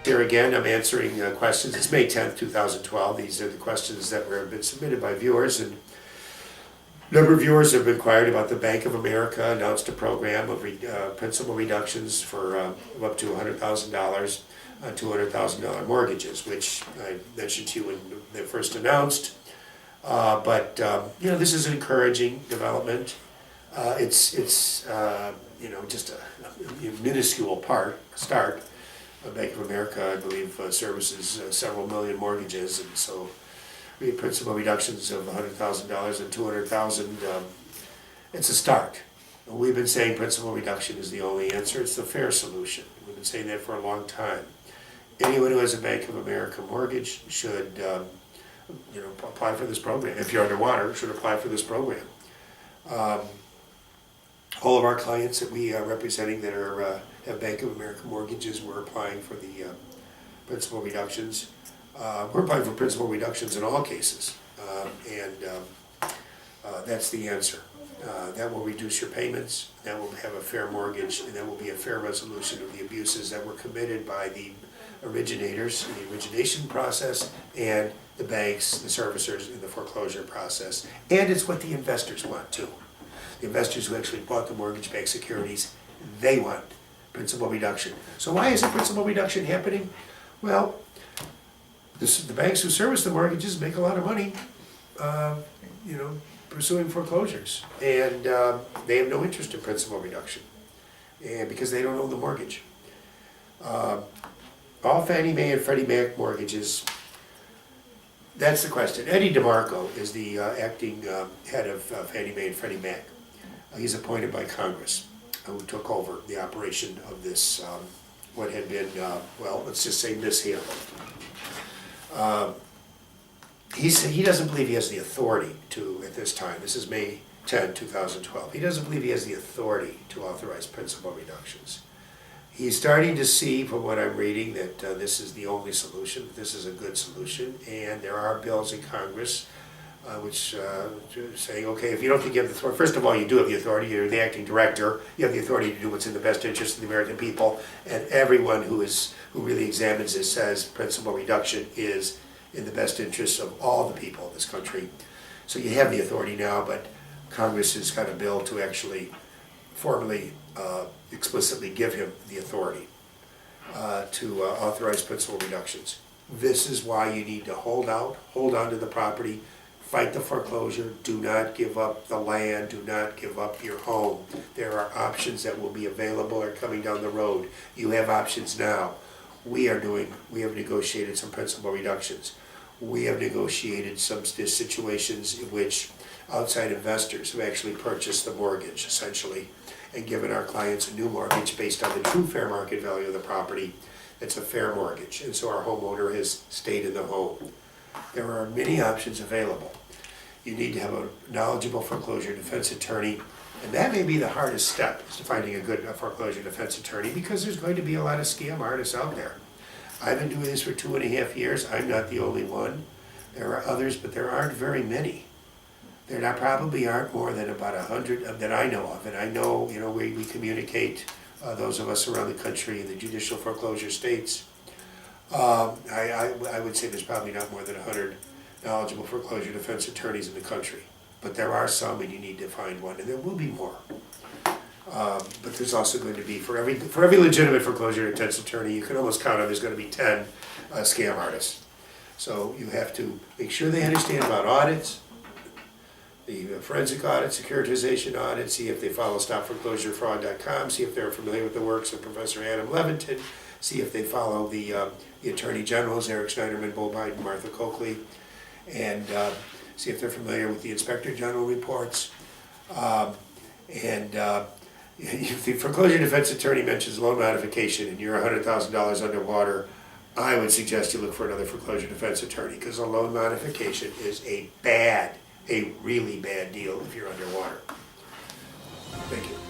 Here again, I'm answering questions. It's May 10th, 2012. These are the questions that have been submitted by viewers, and a number of viewers have inquired about the Bank of America announced a program of principal reductions for of up to $100,000 on $200,000 mortgages, which I mentioned to you when they first announced. But this is an encouraging development. It's just a minuscule start. Bank of America, I believe, services several million mortgages, and so principal reductions of $100,000 and $200,000. It's a start. We've been saying principal reduction is the only answer. It's the fair solution. We've been saying that for a long time. Anyone who has a Bank of America mortgage should, apply for this program. If you're underwater, should apply for this program. All of our clients that we are representing that have Bank of America mortgages, we're applying for the principal reductions. We're applying for principal reductions in all cases, and that's the answer. That will reduce your payments, that will have a fair mortgage, and that will be a fair resolution of the abuses that were committed by the originators in the origination process and the banks, the servicers in the foreclosure process. And it's what the investors want too. The investors who actually bought the mortgage-backed securities, they want principal reduction. So why is the principal reduction happening? Well, the banks who service the mortgages make a lot of money, pursuing foreclosures, and they have no interest in principal reduction, and because they don't own the mortgage. All Fannie Mae and Freddie Mac mortgages. That's the question. Eddie DeMarco is the acting head of Fannie Mae and Freddie Mac. He's appointed by Congress, who took over the operation of this, what had been, let's just say mishandled. He doesn't believe he has the authority to, at this time, this is May 10, 2012, he doesn't believe he has the authority to authorize principal reductions. He's starting to see, from what I'm reading, that this is the only solution, this is a good solution, and there are bills in Congress which saying, okay, if you don't think you have the authority, first of all, you do have the authority, you're the acting director, you have the authority to do what's in the best interest of the American people, and everyone who really examines this says principal reduction is in the best interest of all the people of this country. So you have the authority now, but Congress has got a bill to actually formally, explicitly give him the authority to authorize principal reductions. This is why you need to hold on to the property, fight the foreclosure, do not give up the land, do not give up your home. There are options that will be available or coming down the road. You have options now. We have negotiated some principal reductions. We have negotiated some situations in which outside investors have actually purchased the mortgage, essentially, and given our clients a new mortgage based on the true fair market value of the property. It's a fair mortgage, and so our homeowner has stayed in the home. There are many options available. You need to have a knowledgeable foreclosure defense attorney, and that may be the hardest step, is to finding a good foreclosure defense attorney, because there's going to be a lot of scam artists out there. I've been doing this for 2.5 years. I'm not the only one. There are others, but there aren't very many. There probably aren't more than about 100 that I know of, and I know, we communicate, those of us around the country in the judicial foreclosure states. I would say there's probably not more than 100 knowledgeable foreclosure defense attorneys in the country, but there are some, and you need to find one, and there will be more. But there's also going to be, for every legitimate foreclosure defense attorney, you can almost count on there's going to be 10 scam artists. So you have to make sure they understand about audits, the forensic audit, securitization audit, see if they follow stopforeclosurefraud.com, see if they're familiar with the works of Professor Adam Levitin, see if they follow the Attorney Generals, Eric Schneiderman, Bo Biden, Martha Coakley, and see if they're familiar with the Inspector General reports. If the foreclosure defense attorney mentions loan modification and you're $100,000 underwater, I would suggest you look for another foreclosure defense attorney, because a loan modification is a really bad deal if you're underwater. Thank you.